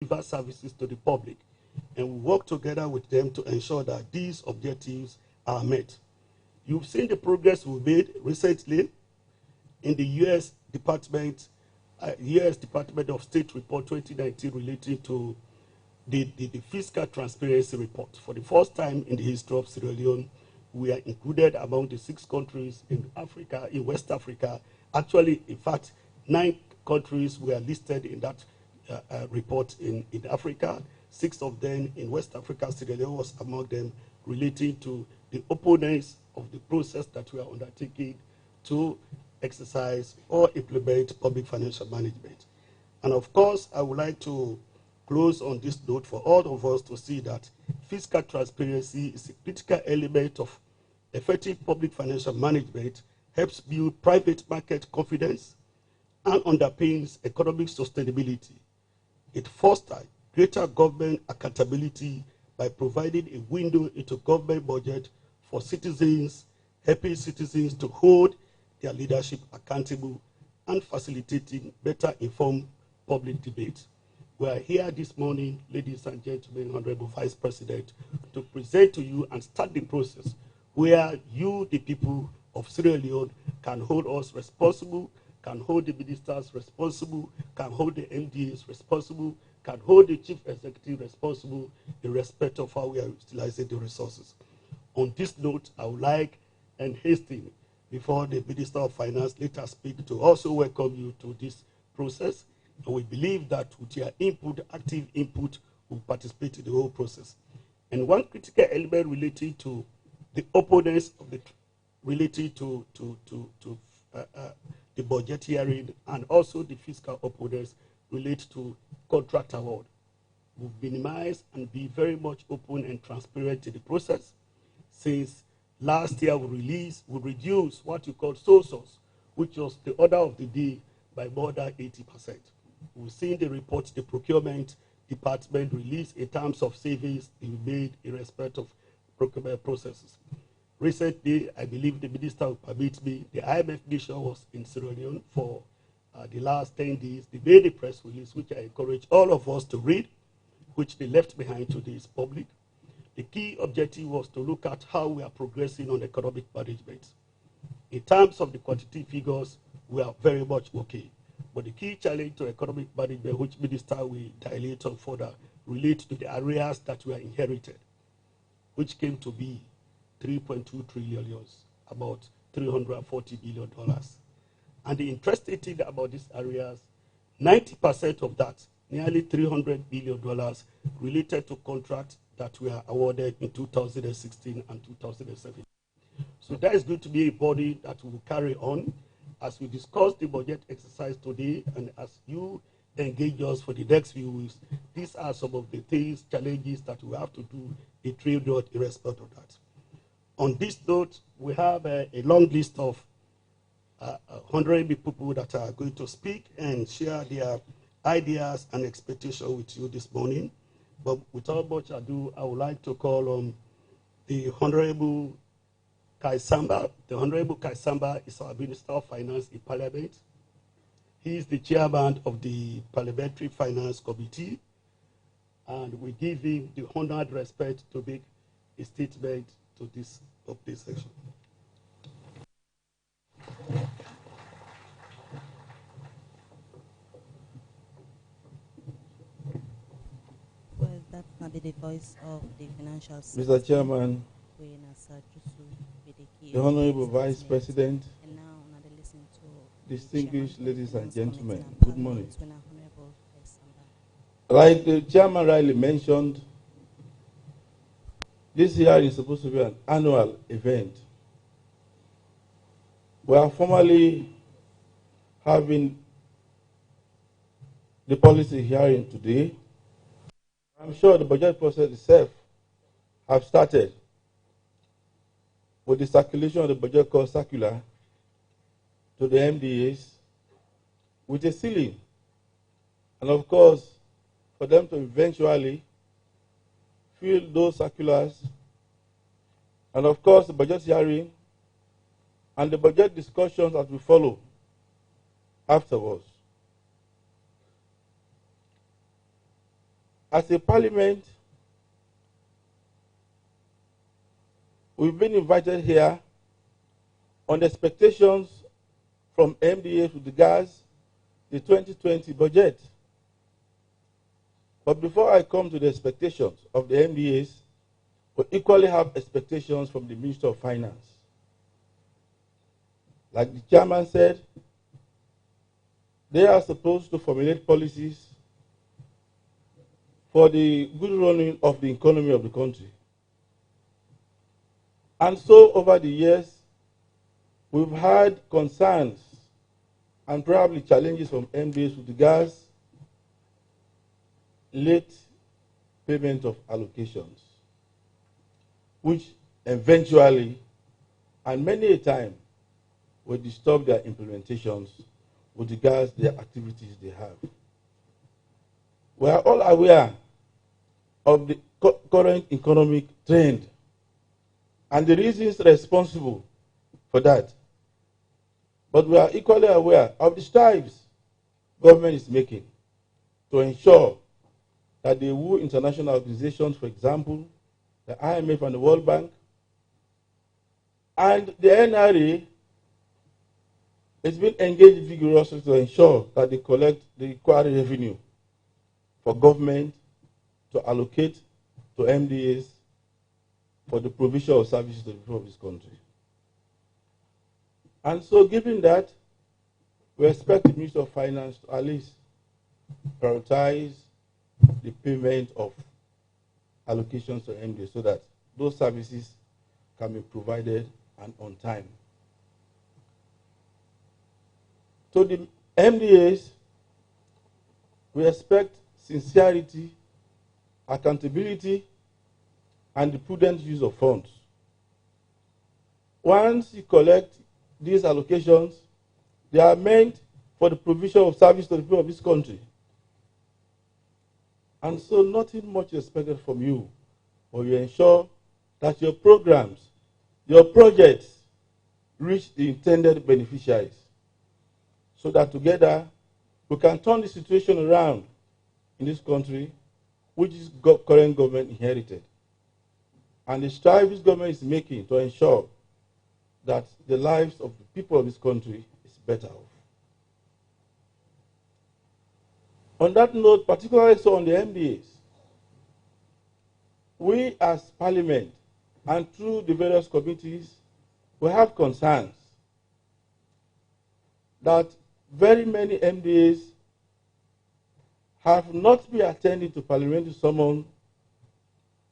deliver services to the public, and we work together with them to ensure that these objectives are met. You've seen the progress we made recently in the U.S. Department of State Report 2019 relating to the Fiscal Transparency Report. For the first time in the history of Sierra Leone, we are included among the 6 countries in Africa, in West Africa. Actually, in fact, 9 countries were listed in that report in Africa. 6 of them in West Africa. Sierra Leone was among them, relating to the openness of the process that we are undertaking to exercise or implement public financial management. And of course, I would like to close on this note for all of us to see that fiscal transparency is a critical element of effective public financial management, helps build private market confidence, and underpins economic sustainability. It fosters greater government accountability by providing a window into government budget for citizens, helping citizens to hold their leadership accountable, and facilitating better informed public debate. We are here this morning, ladies and gentlemen, Honorable Vice President, to present to you and start the process where you, the people of Sierra Leone, can hold us responsible, can hold the ministers responsible, can hold the MDAs responsible, can hold the chief executive responsible in respect of how we are utilizing the resources. On this note, I would like and hasten before the Minister of Finance later speak to also welcome you to this process. And we believe that with your input, active input, will participate in the whole process. And one critical element relating to the opponents of the relating to the budget hearing and also the fiscal opponents relate to contract award. We'll minimize and be very much open and transparent in the process. Since last year we reduced what you call sole source, which was the order of the day, by more than 80%. We've seen the report the procurement department released in terms of savings they made in respect of procurement processes. Recently, I believe the minister will permit me, the IMF mission was in Sierra Leone for the last 10 days. They made a press release, which I encourage all of us to read, which they left behind today is public. The key objective was to look at how we are progressing on economic management. In terms of the quantitative figures, we are very much okay. But the key challenge to economic management, which Minister will dilate on further, relates to the areas that were inherited, which came to be 3.2 trillion, about $340 billion. And the interesting thing about these areas, 90% of that, nearly $300 billion, related to contracts that were awarded in 2016 and 2017. So that is going to be a body that will carry on as we discuss the budget exercise today, and as you engage us for the next few weeks. These are some of the things, challenges that we have to do a trade note in respect of that. On this note, we have a long list of 100 people that are going to speak and share their ideas and expectations with you this morning. But without much ado, I would like to call on the Honorable Kaisamba. The Honorable Kaisamba is our Minister of Finance in Parliament. He is the chairman of the Parliamentary Finance Committee, and we give him the honored respect to make a statement to this section. Well, that can be the voice of the financial sector. Mr. Chairman, the Honorable Vice President, and now another listen to distinguished Chairman ladies and gentlemen, Committee good and morning. Parliament, Honorable Kaisamba. Like the Chairman rightly mentioned, this hearing is supposed to be an annual event. We are formally having the policy hearing today. I'm sure the budget process itself have started with the circulation of the budget cost circular to the MDAs with a ceiling. And of course, for them to eventually fill those circulars, and of course the budget hearing and the budget discussions that will follow afterwards. as a parliament, we've been invited here on the expectations from MDA with regards the 2020 budget. But before I come to the expectations of the MDAs, we equally have expectations from the Minister of Finance. Like the chairman said, they are supposed to formulate policies for the good running of the economy of the country. And so over the years, we've had concerns and probably challenges from MDAs with regards late payment of allocations, which eventually, and many a time, will disturb their implementations with regards to the activities they have. We are all aware of the current economic trend and the reasons responsible for that. But we are equally aware of the strides government is making to ensure that the WHO international organizations, for example, the IMF and the World Bank, and the NRA, has been engaged vigorously to ensure that they collect the required revenue for government to allocate to MDAs for the provision of services to the people of this country. And so given that, we expect the Minister of Finance to at least prioritize the payment of allocations to MDAs so that those services can be provided and on time. To the MDAs, we expect sincerity, accountability, and the prudent use of funds. Once you collect these allocations, they are meant for the provision of service to the people of this country. And so nothing much is expected from you, but you ensure that your programs, your projects reach the intended beneficiaries, so that together we can turn the situation around in this country, which is current government inherited. And the strive this government is making to ensure that the lives of the people of this country is better off. On that note, particularly so on the MDAs, we as Parliament and through the various committees, we have concerns that very many MDAs have not been attending to parliamentary summons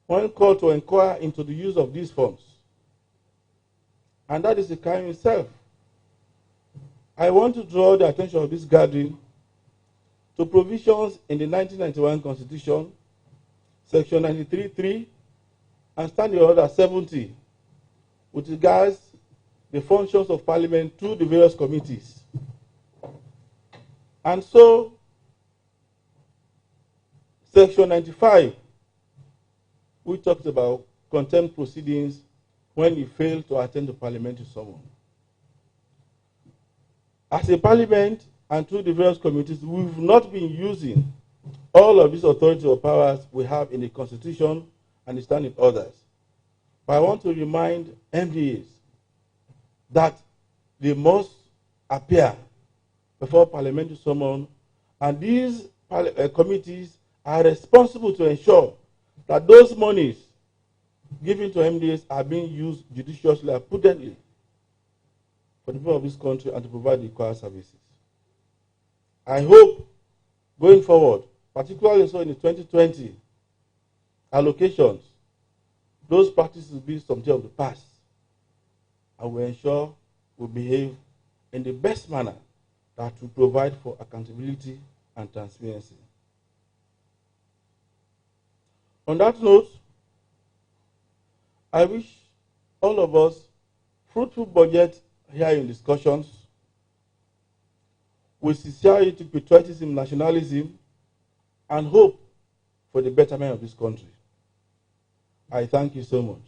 when called to inquire into the use of these funds. And that is a crime itself. I want to draw the attention of this gathering to provisions in the 1991 Constitution, Section 93(3), and Standing Order 70, with regards the functions of Parliament through the various committees. And so, Section 95, we talked about contempt proceedings when you fail to attend the parliamentary summons. As a Parliament and through the various committees, we've not been using all of these authority or powers we have in the Constitution and the standing orders. But I want to remind MDAs that they must appear before parliamentary summons, and these committees are responsible to ensure that those monies given to MDAs are being used judiciously and prudently for the people of this country and to provide the required services. I hope going forward, particularly so in the 2020 allocations, those practices will be something of the past, and we ensure we behave in the best manner that will provide for accountability and transparency. On that note, I wish all of us fruitful budget hearing discussions with sincerity, patriotism, nationalism, and hope for the betterment of this country. I thank you so much.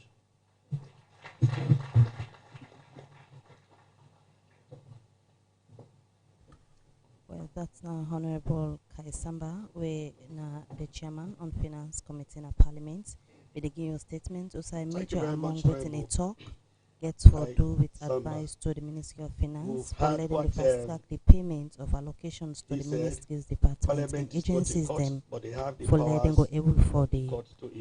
Well, That's now Honorable Kaisamba, we na the chairman on Finance Committee in Parliament. We begin your statement. Also, a major among within a talk gets for do with advice to the Ministry of Finance for letting the fast track the payment of allocations to the Ministry's departments and agencies them for letting go able for the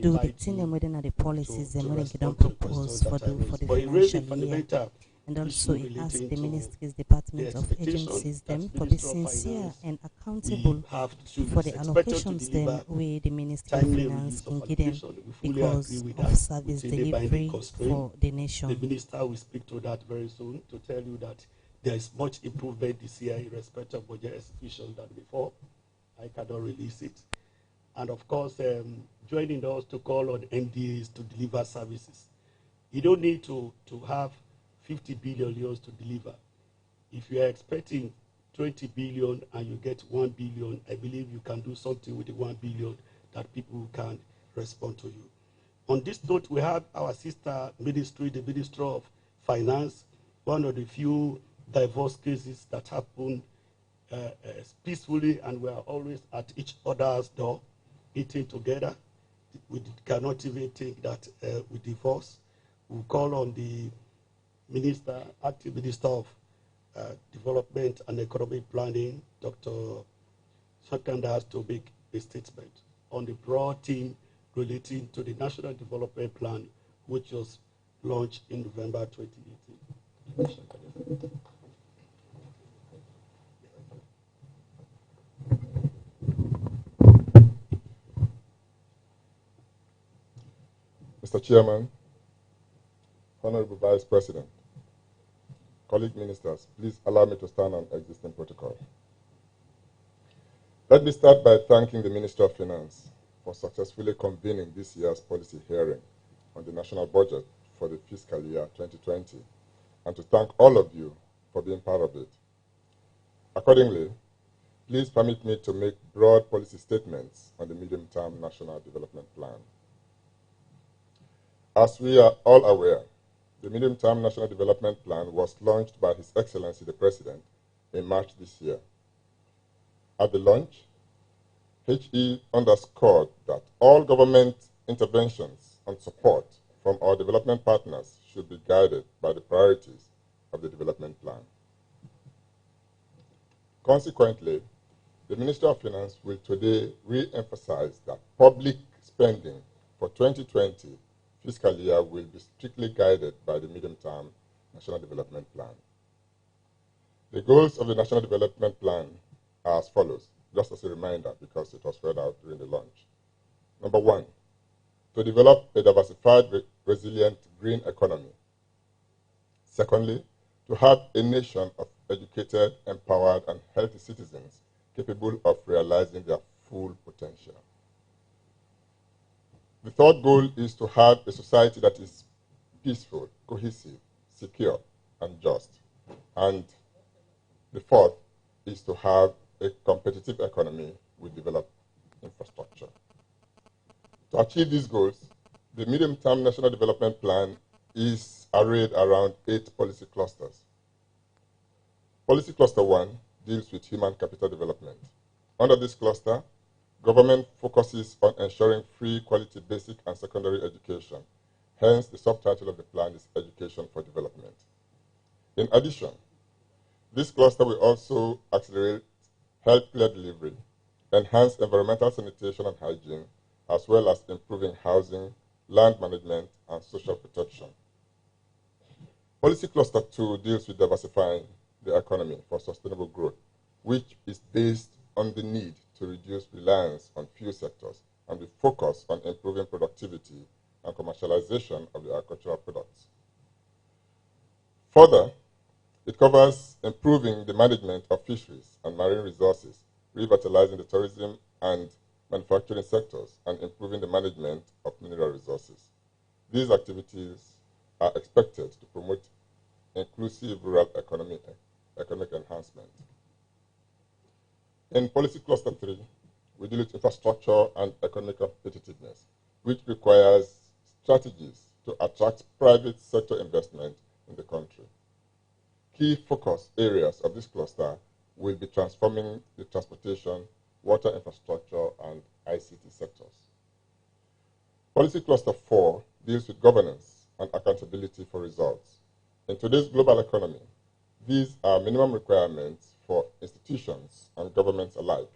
do the thing them within the policies them when they don't propose for the financial year. And also it asks the ministries, departments of agencies them to be sincere and accountable for the allocations them where the Ministry of Finance can give them because of service delivery for the nation. The minister will speak to that very soon to tell you that there is much improvement this year in respect of budget execution than before. I cannot release it. And of course, joining us to call on MDAs to deliver services. You don't need to have 50 billion euros to deliver. If you are expecting 20 billion and you get 1 billion, I believe you can do something with the 1 billion that people can respond to you. On this note, we have our sister ministry, the Ministry of Finance, one of the few divorce cases that happen peacefully, and we are always at each other's door, eating together. We cannot even think that we divorce. We call on the Minister, Acting Minister of Development and Economic Planning, Dr. Sakandas, to make a statement on the broad theme relating to the National Development Plan, which was launched in November 2018. Mr. Chairman, Honorable Vice President, colleague ministers, please allow me to stand on existing protocol. Let me start by thanking the Minister of Finance for successfully convening this year's policy hearing on the national budget for the fiscal year 2020, and to thank all of you for being part of it. Accordingly, please permit me to make broad policy statements on the medium-term national development plan. As we are all aware, the Medium-Term National Development Plan was launched by His Excellency the President in March this year. At the launch, HE underscored that all government interventions and support from our development partners should be guided by the priorities of the development plan. Consequently, the Minister of Finance will today re-emphasize that public spending for 2020 fiscal year will be strictly guided by the Medium-Term National Development Plan. The goals of the National Development Plan are as follows, just as a reminder because it was read out during the launch. Number one, to develop a diversified, resilient green economy. Secondly, to have a nation of educated, empowered, and healthy citizens capable of realizing their full potential. The third goal is to have a society that is peaceful, cohesive, secure, and just. And the fourth is to have a competitive economy with developed infrastructure. To achieve these goals, the Medium-Term National Development Plan is arrayed around 8 policy clusters. Policy Cluster 1 deals with human capital development. Under this cluster, government focuses on ensuring free, quality basic and secondary education. Hence, the subtitle of the plan is Education for Development. In addition, this cluster will also accelerate healthcare delivery, enhance environmental sanitation and hygiene, as well as improving housing, land management, and social protection. Policy Cluster 2 deals with diversifying the economy for sustainable growth, which is based on the need to reduce reliance on few sectors and be focused on improving productivity and commercialization of the agricultural products. Further, it covers improving the management of fisheries and marine resources, revitalizing the tourism and manufacturing sectors, and improving the management of mineral resources. These activities are expected to promote inclusive rural economic enhancement. In Policy Cluster 3, we deal with infrastructure and economic competitiveness, which requires strategies to attract private sector investment in the country. Key focus areas of this cluster will be transforming the transportation, water infrastructure, and ICT sectors. Policy Cluster 4 deals with governance and accountability for results. In today's global economy, these are minimum requirements for institutions and governments alike.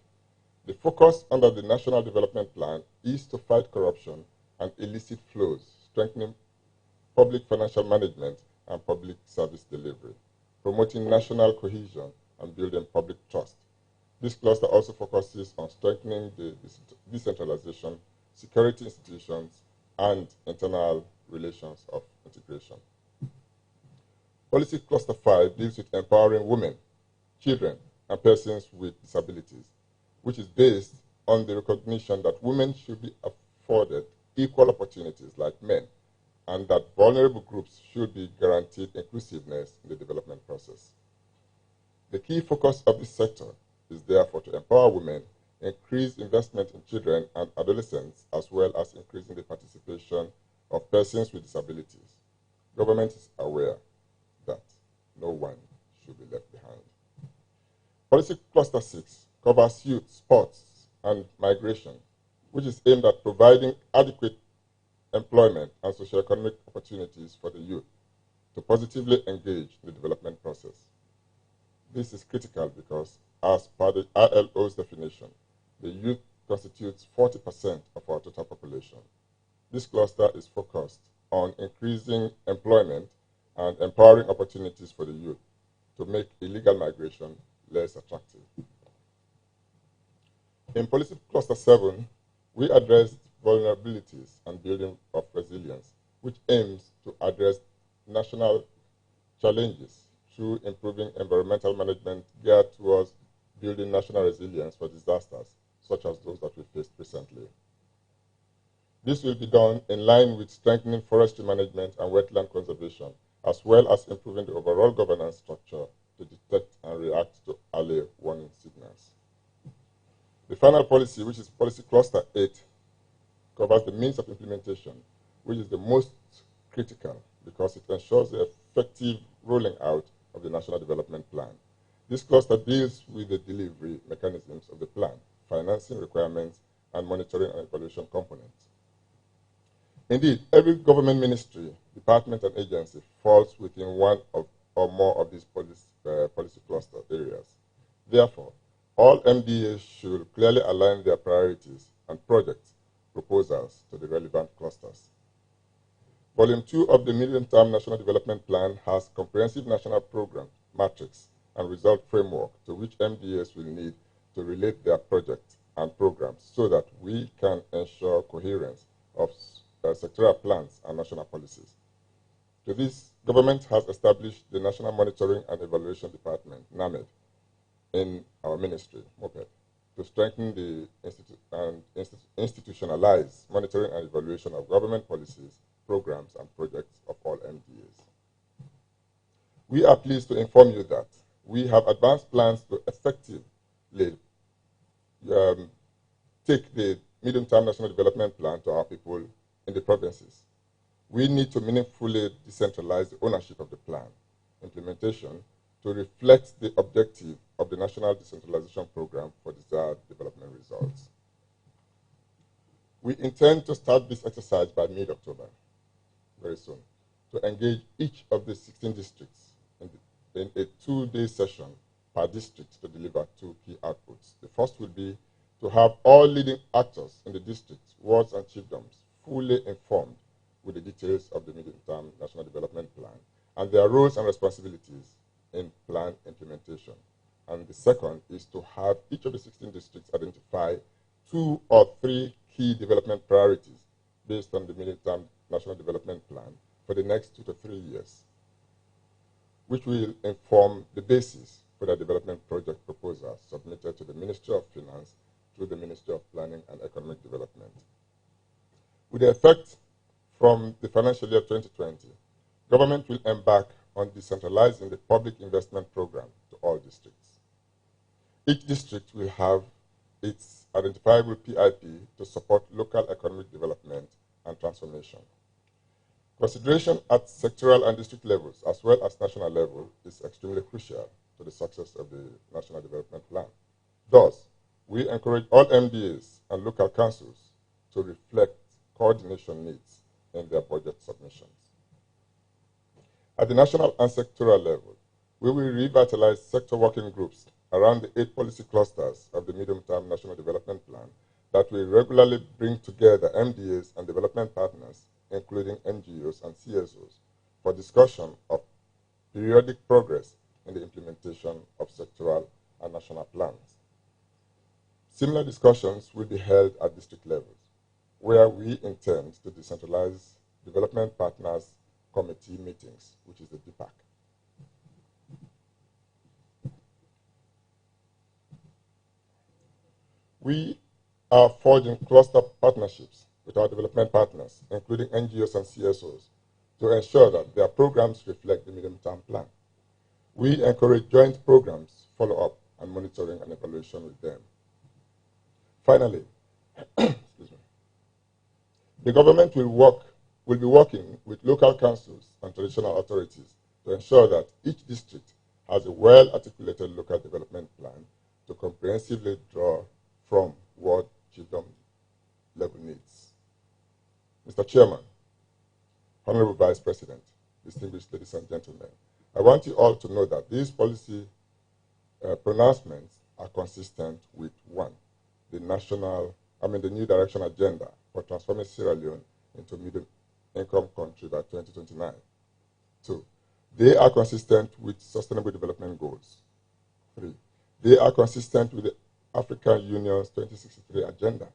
The focus under the National Development Plan is to fight corruption and illicit flows, strengthening public financial management and public service delivery, promoting national cohesion and building public trust. This cluster also focuses on strengthening the decentralization, security institutions, and internal relations of integration. Policy Cluster 5 deals with empowering women, children, and persons with disabilities, which is based on the recognition that women should be afforded equal opportunities like men, and that vulnerable groups should be guaranteed inclusiveness in the development process. The key focus of this sector is therefore to empower women, increase investment in children and adolescents, as well as increasing the participation of persons with disabilities. Government is aware that no one should be left behind. Policy Cluster 6 covers youth, sports, and migration, which is aimed at providing adequate employment and socio-economic opportunities for the youth to positively engage in the development process. This is critical because, as per the ILO's definition, the youth constitutes 40% of our total population. This cluster is focused on increasing employment and empowering opportunities for the youth to make illegal migration less attractive. In Policy Cluster 7, we addressed vulnerabilities and building of resilience, which aims to address national challenges through improving environmental management geared towards building national resilience for disasters, such as those that we faced recently. This will be done in line with strengthening forestry management and wetland conservation, as well as improving the overall governance structure to detect and react to early warning signals. The final policy, which is Policy Cluster 8, covers the means of implementation, which is the most critical because it ensures the effective rolling out of the National Development Plan. This cluster deals with the delivery mechanisms of the plan, financing requirements, and monitoring and evaluation components. Indeed, every government ministry, department, and agency falls within one or more of these policy cluster areas. Therefore, all MDAs should clearly align their priorities and project proposals to the relevant clusters. Volume 2 of the Medium-Term National Development Plan has comprehensive national program, matrix, and result framework to which MDAs will need to relate their projects and programs so that we can ensure coherence of sectoral plans and national policies. To this, government has established the National Monitoring and Evaluation Department, NAMED, in our ministry, MOPED, to strengthen the institutionalize monitoring and evaluation of government policies, programs, and projects of all MDAs. We are pleased to inform you that we have advanced plans to effectively take the Medium-Term National Development Plan to our people in the provinces. We need to meaningfully decentralize the ownership of the plan implementation to reflect the objective of the National Decentralization Program for desired development results. We intend to start this exercise by mid-October, very soon, to engage each of the 16 districts in a 2-day session per district to deliver 2 key outputs. The first will be to have all leading actors in the districts, wards, and chiefdoms fully informed with the details of the Medium-Term National Development Plan and their roles and responsibilities in plan implementation. And the second is to have each of the 16 districts identify 2 or 3 key development priorities based on the Medium-Term National Development Plan for the next 2 to 3 years, which will inform the basis for the development project proposals submitted to the Ministry of Finance through the Ministry of Planning and Economic Development. With the effect from the financial year 2020, government will embark on decentralizing the public investment program to all districts. Each district will have its identifiable PIP to support local economic development and transformation. Consideration at sectoral and district levels, as well as national level, is extremely crucial to the success of the National Development Plan. Thus, we encourage all MDAs and local councils to reflect coordination needs in their budget submissions. At the national and sectoral level, we will revitalize sector working groups around the 8 policy clusters of the medium-term National Development Plan that will regularly bring together MDAs and development partners, including NGOs and CSOs, for discussion of periodic progress in the implementation of sectoral and national plans. Similar discussions will be held at district levels, where we intend to decentralize development partners committee meetings, which is the DPAC. We are forging cluster partnerships with our development partners, including NGOs and CSOs, to ensure that their programs reflect the medium-term plan. We encourage joint programs, follow-up, and monitoring and evaluation with them. Finally, excuse me, the government will be working with local councils and traditional authorities to ensure that each district has a well-articulated local development plan to comprehensively draw from what chiefdom level needs. Mr. Chairman, Honorable Vice President, distinguished ladies and gentlemen, I want you all to know that these policy pronouncements are consistent with one, the new direction agenda for transforming Sierra Leone into a middle-income country by 2029. Two, they are consistent with Sustainable Development Goals. Three, they are consistent with the African Union's 2063 agenda.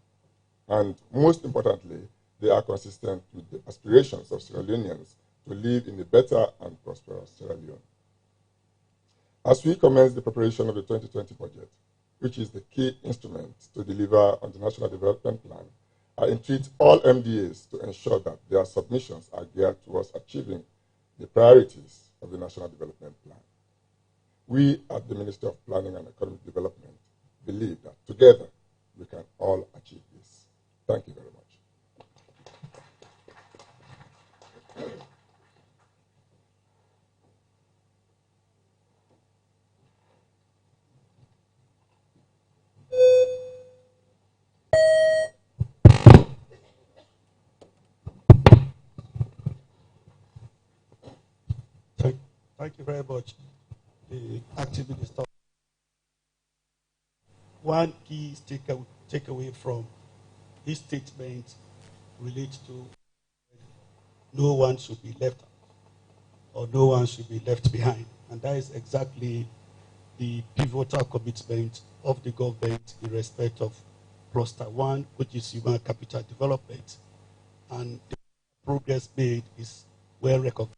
And most importantly, they are consistent with the aspirations of Sierra Leoneans to live in a better and prosperous Sierra Leone. As we commence the preparation of the 2020 budget, which is the key instrument to deliver on the National Development Plan, I entreat all MDAs to ensure that their submissions are geared towards achieving the priorities of the National Development Plan. We at the Ministry of Planning and Economic Development believe that together we can all achieve this. Thank you very much. Thank you very much. The activity start. One key takeaway from his statement relates to no one should be left out or no one should be left behind. And that is exactly the pivotal commitment of the government in respect of cluster one, which is human capital development. And the progress made is well recognized.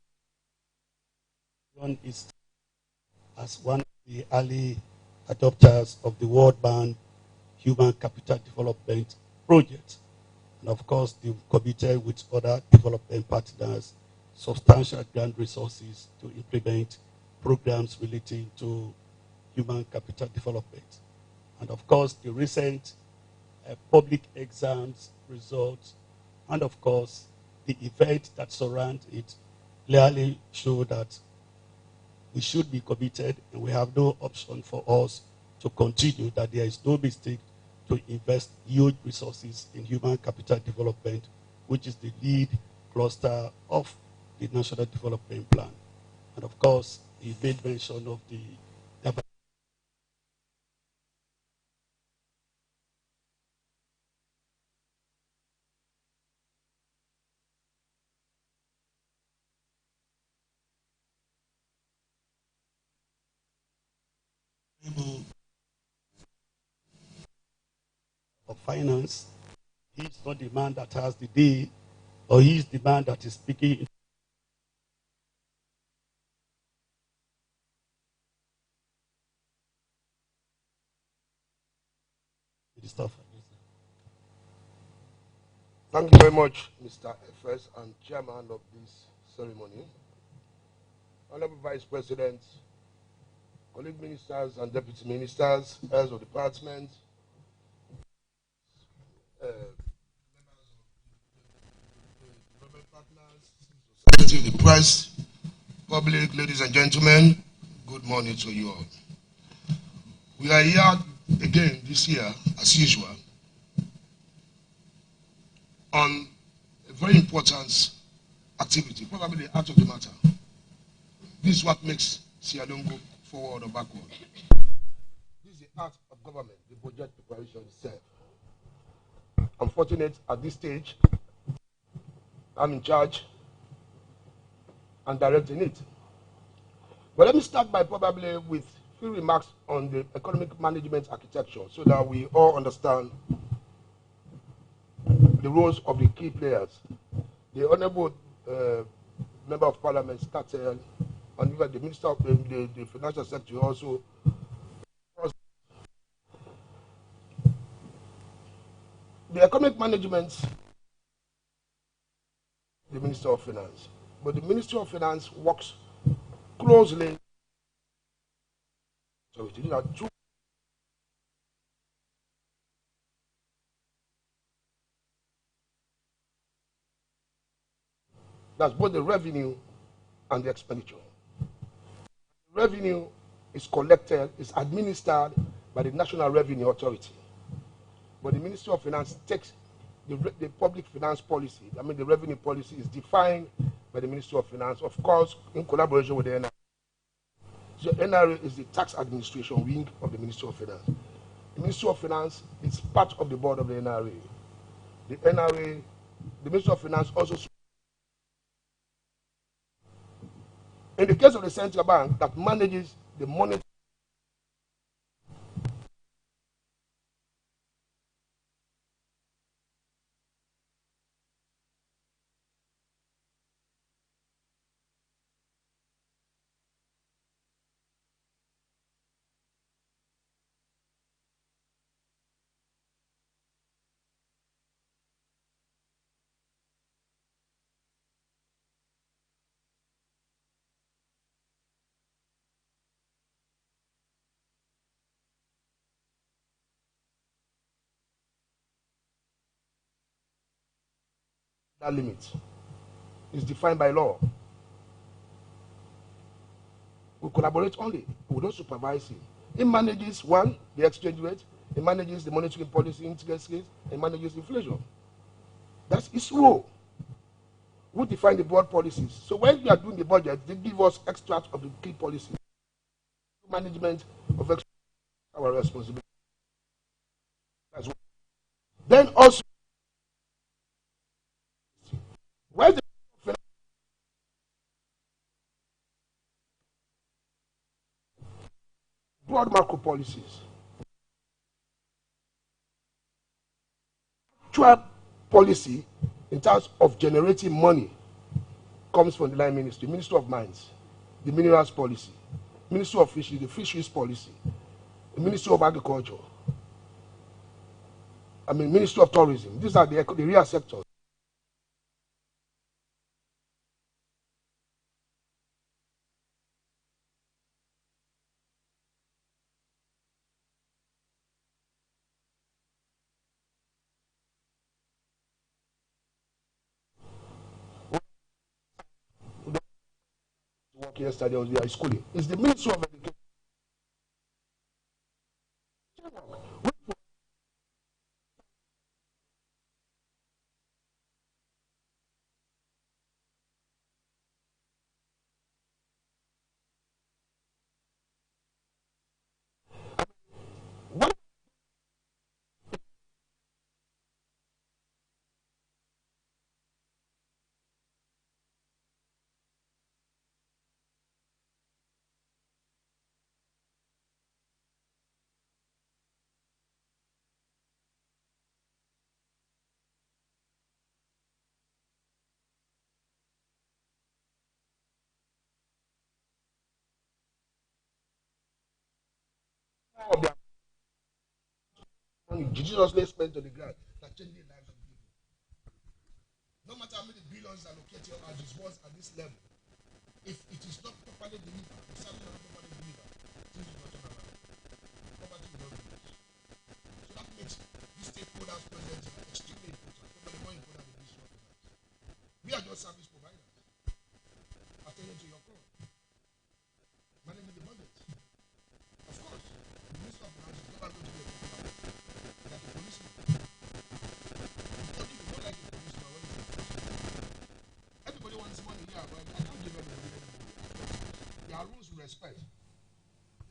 One is as one of the early adopters of the World Bank Human Capital Development Project. And of course, they've committed with other development partners substantial grant resources to implement programs relating to human capital development. And of course, the recent public exams results, and of course, the event that surrounds it clearly show that we should be committed, and we have no option for us to continue, that there is no mistake to invest huge resources in human capital development, which is the lead cluster of the National Development Plan. And of course, he made mention of the of finance. He's not the man that has the day, or he's the man that is speaking. Thank you very much, Mr. FS and Chairman of this ceremony. Honorable Vice President, colleague ministers and deputy ministers, heads of department, members of the development partners, society, the press, public, ladies and gentlemen, Good morning to you all. We are here again this year, as usual, on a very important activity, probably the heart of the matter. This is what makes Sierra Leone go forward or backward. This is the art of government, the budget preparation itself. I'm fortunate at this stage, I'm in charge and directing it. But let me start by probably with a few remarks on the economic management architecture so that we all understand the roles of the key players. The Honorable Member of Parliament started, and even the Minister of the Financial Secretary also. The economic management, the Minister of Finance, but the Ministry of Finance works closely. So these are two. That's both the revenue and the expenditure. The revenue is collected, is administered by the National Revenue Authority. But the Ministry of Finance takes the public finance policy, the revenue policy is defined by the Ministry of Finance, of course, in collaboration with the NRA. So NRA is the tax administration wing of the Ministry of Finance. The Ministry of Finance is part of the board of the NRA. The NRA, the Ministry of Finance also, in the case of the central bank that manages the money, that limit is defined by law. We collaborate only. We don't supervise him. He manages, one, the exchange rate. He manages the monetary policy, interest rates. He manages inflation. That's his role. We define the board policies. So when we are doing the budget, they give us extracts of the key policies. Management of our responsibility. That's one. Then also, when the broad macro policies, actual policy in terms of generating money comes from the line ministry, Ministry of Mines, the minerals policy, Ministry of Fisheries, the fisheries policy, the Ministry of Agriculture, Ministry of Tourism. These are the real sectors. Work yesterday was there schooling. It's the Ministry of Education. What of their money judiciously spent on the ground that changing the lives of people. No matter how many billions are located or are disbursed at this level, if it is not properly delivered, the service is not properly delivered, things will not turn around. Property will not be used. So that makes these stakeholders present extremely important, probably more important than this one. We are just service providers attending to your call, managing the budget. respect.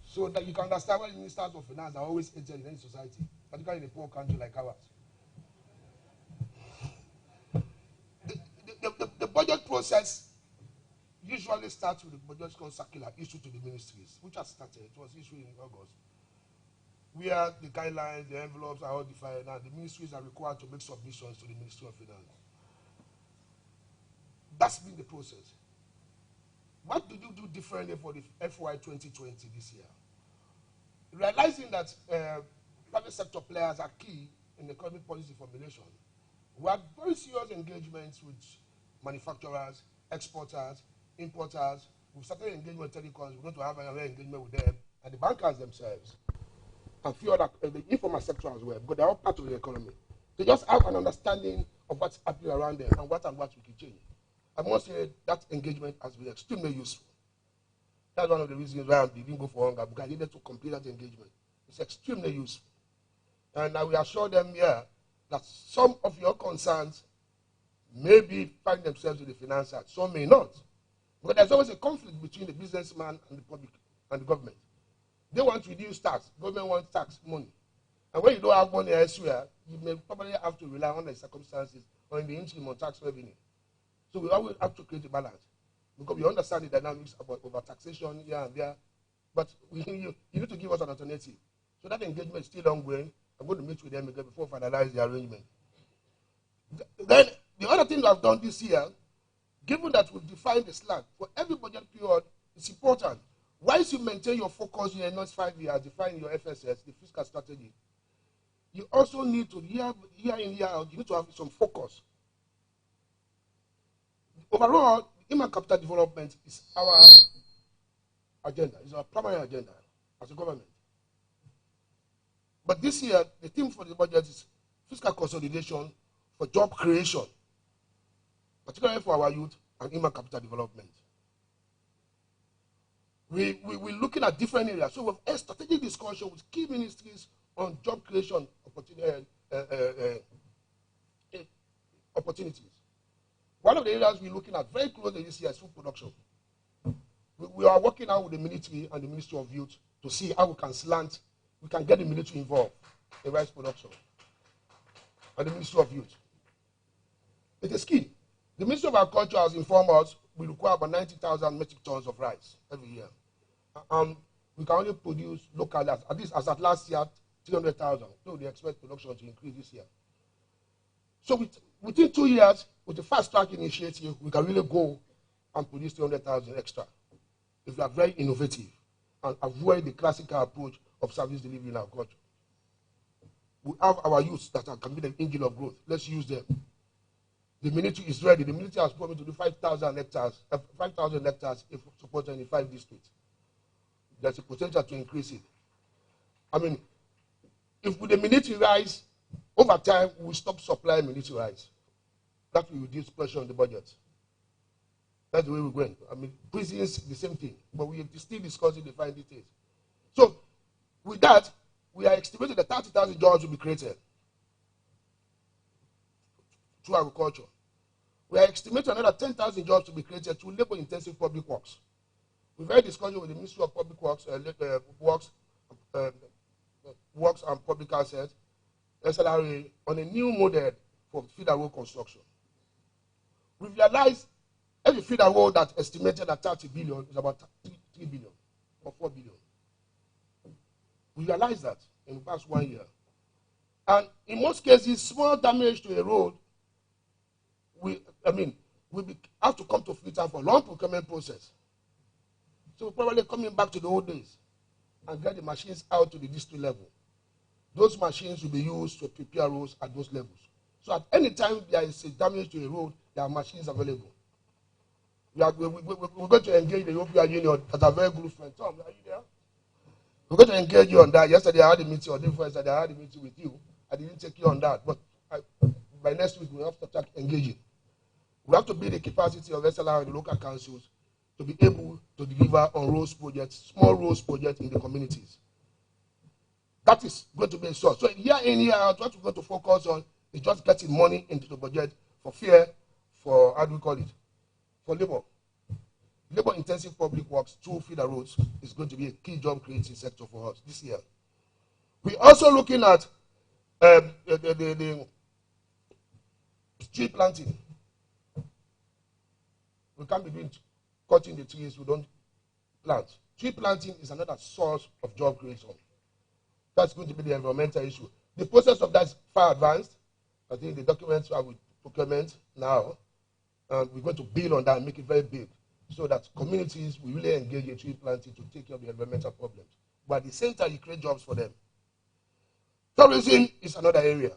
So that you can understand why ministers of finance are always hated in any society, particularly in a poor country like ours. The budget process usually starts with the budget circular issued to the ministries, which has started. It was issued in August, where the guidelines, the envelopes are all defined, and the ministries are required to make submissions to the Ministry of Finance. That's been the process. What did you do differently for the FY 2020 this year? Realizing that private sector players are key in economic policy formulation, we have very serious engagements with manufacturers, exporters, importers. We've started engagement with telecoms. We're going to have another engagement with them and the bankers themselves, and few other the informal sector as well, because they're all part of the economy. They just have an understanding of what's happening around them and what we can change. I must say that engagement has been extremely useful. That's one of the reasons why I didn't go for longer, because I needed to complete that engagement. It's extremely useful. And I will assure them here that some of your concerns maybe find themselves in the finance act, some may not. But there's always a conflict between the businessman and the public and the government. They want to reduce tax, government wants tax money. And when you don't have money elsewhere, you may probably have to rely on the circumstances or in the interim on tax revenue. So we always have to create a balance, because we understand the dynamics about over-taxation here and there, but you need to give us an alternative. So that engagement is still ongoing. I'm going to meet with them again before we finalize the arrangement. Then the other thing I've done this year, given that we've defined the slack for every budget period, it's important. Once you maintain your focus in the next 5 years, define your FSS, the fiscal strategy, you also need to, year in, year out, you need to have some focus. Overall, human capital development is our agenda, is our primary agenda as a government. But this year, the theme for the budget is fiscal consolidation for job creation, particularly for our youth and human capital development. We're looking at different areas. So we have a strategic discussion with key ministries on job creation opportunities. One of the areas we're looking at very closely this year is food production. We are working out with the military and the Ministry of Youth to see how we can get the military involved in rice production and the Ministry of Youth. It is key. The Ministry of Agriculture has informed us we require about 90,000 metric tons of rice every year. We can only produce locally, at least as at last year, 300,000. So they expect production to increase this year. So within 2 years, with the fast track initiative, we can really go and produce 300,000 extra if we are very innovative and avoid the classical approach of service delivery in agriculture. We have our youths that can be the engine of growth. Let's use them. The military is ready. The military has promised to do 5,000 hectares if supported in 5 districts. There's a potential to increase it. I mean, if with the military rise, over time, we stop supplying military rice. That will reduce pressure on the budget. That's the way we're going. I mean, prisons, the same thing. But we are still discussing the fine details. So, with that, we are estimating that 30,000 jobs will be created through agriculture. We are estimating another 10,000 jobs to be created through labor-intensive public works. We've had discussion with the Ministry of Public Works, Works and Public Assets, SLRA, on a new model for feeder road construction. We realized every feeder road that's estimated at 30 billion is about 3 billion or 4 billion. We realized that in the past 1 year. And in most cases, small damage to a road, we have to come to FLITA for a long procurement process. So we're probably coming back to the old days and get the machines out to the district level. Those machines will be used to prepare roads at those levels. So at any time there is a damage to a road, there are machines available. We're going to engage the European Union as a very good friend. Tom, are you there? We're going to engage you on that. Yesterday I had a meeting, or the first day I had a meeting with you. I didn't take you on that, but by next week we have to start engaging. We have to build the capacity of SLR and the local councils to be able to deliver on roads projects, small roads projects in the communities. That is going to be a source. So year in, year out, what we're going to focus on is just getting money into the budget for how do we call it? For labor. labor-intensive public works, 2 feeder roads, is going to be a key job-creating sector for us this year. We're also looking at the tree planting. We can't be doing cutting the trees we don't plant. Tree planting is another source of job creation. That's going to be the environmental issue. The process of that is far advanced. I think the documents are with procurement now, and we're going to build on that and make it very big so that communities will really engage in tree planting to take care of the environmental problems. But at the same time, you create jobs for them. Tourism is another area.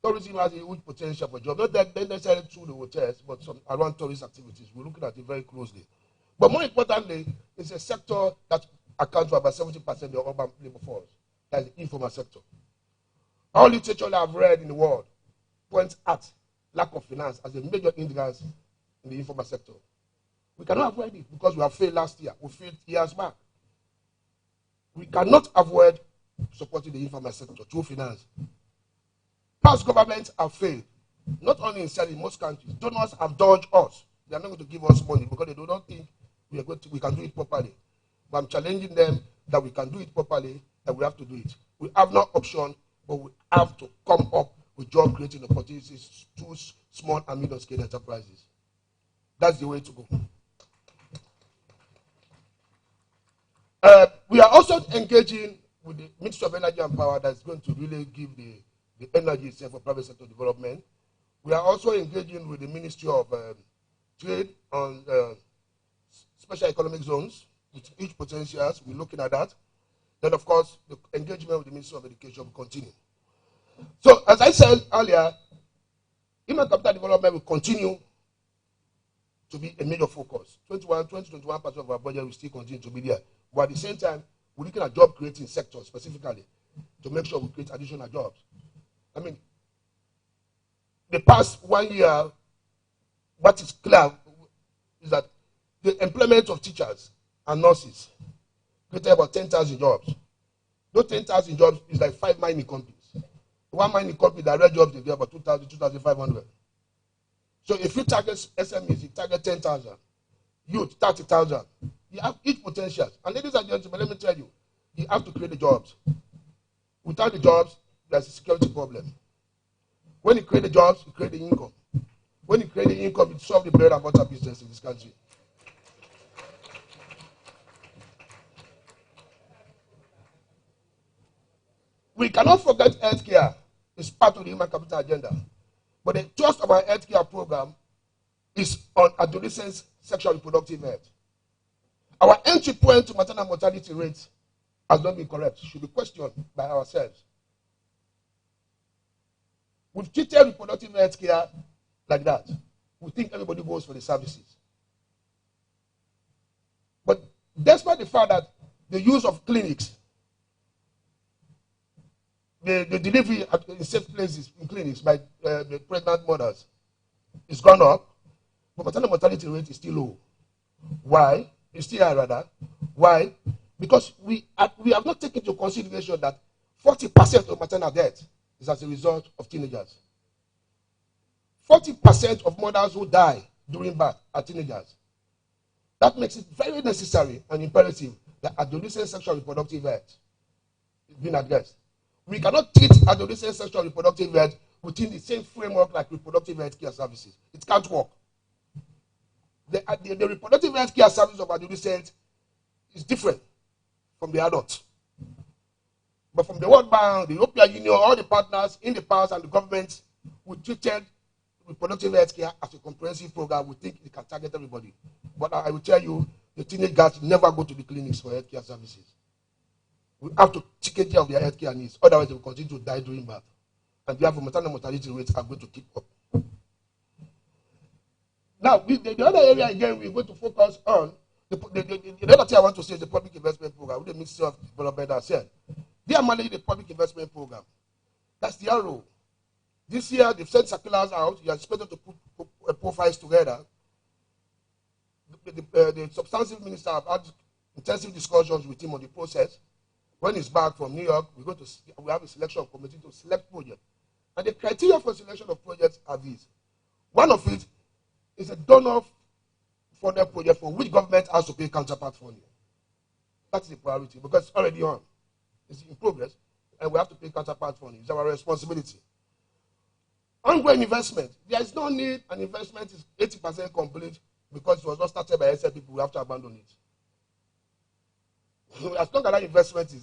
Tourism has a huge potential for jobs, not necessarily through the hotels, but some around tourist activities. We're looking at it very closely. But more importantly, it's a sector that accounts for about 70% of the urban labor force. That's the informal sector. All literature that I've read in the world points at lack of finance as a major hindrance in the informal sector. We cannot avoid it because we have failed last year. We failed years back. We cannot avoid supporting the informal sector through finance. Past governments have failed, not only in most countries. Donors have dodged us. They are not going to give us money because they do not think we can do it properly. But I'm challenging them that we can do it properly and we have to do it. We have no option, but we have to come up with job creating opportunities to small and medium scale enterprises. That's the way to go. We are also engaging with the Ministry of Energy and Power that's going to really give the energy itself for private sector development. We are also engaging with the Ministry of Trade on special economic zones with huge potentials. We're looking at that. Then, of course, the engagement with the Ministry of Education will continue. So, as I said earlier, human capital development will continue to be a major focus. 20-21% of our budget will still continue to be there. But at the same time, we're looking at job creating sectors specifically to make sure we create additional jobs. I mean, the past 1 year, what is clear is that the employment of teachers and nurses created about 10,000 jobs. Those 10,000 jobs is like 5 mining companies. One mining company, direct jobs, they get about 2,000, 2,500. So if you target SMEs, you target 10,000. Youth, 30,000. You have huge potentials. And ladies and gentlemen, let me tell you, you have to create the jobs. Without the jobs, there's a security problem. When you create the jobs, you create the income. When you create the income, you solve the bread and butter business in this country. We cannot forget healthcare. It's part of the human capital agenda. But the thrust of our healthcare program is on adolescents' sexual reproductive health. Our entry point to maternal mortality rates has not been correct. It should be questioned by ourselves. We've treated reproductive health care like that. We think everybody goes for the services. But despite the fact that the use of clinics, the delivery in safe places in clinics by the pregnant mothers is gone up, but maternal mortality rate is still low. Why? It's still high rather. Why? Because we have not taken into consideration that 40% of maternal death is as a result of teenagers. 40% of mothers who die during birth are teenagers. That makes it very necessary and imperative that adolescent sexual reproductive health is being addressed. We cannot treat adolescent sexual reproductive health within the same framework like reproductive health care services. It can't work. The reproductive health care service of adolescents is different from the adults. But from the World Bank, the European Union, all the partners in the past and the government, we treated reproductive health care as a comprehensive program. We think it can target everybody. But I will tell you, the teenage girls never go to the clinics for health care services. We have to take care of their health care needs. Otherwise, they will continue to die during birth. And therefore, maternal mortality rates are going to keep up. Now, the other area again we're going to focus on, the other thing I want to say is the public investment program, which the Ministry of Development has said. They are managing the public investment program. That's their role. This year, they've sent circulars out. You are expected to put profiles together. The substantive minister have had intensive discussions with him on the process. When he's back from New York, we have a selection committee to select projects. And the criteria for selection of projects are these. One of it is a donor funded project for which government has to pay counterpart funding. That is a priority because it's already on. It's in progress, and we have to pay counterpart funding. It's our responsibility. Ongoing investment. There is no need an investment is 80% complete because it was not started by SL people. We have to abandon it. As long as that investment is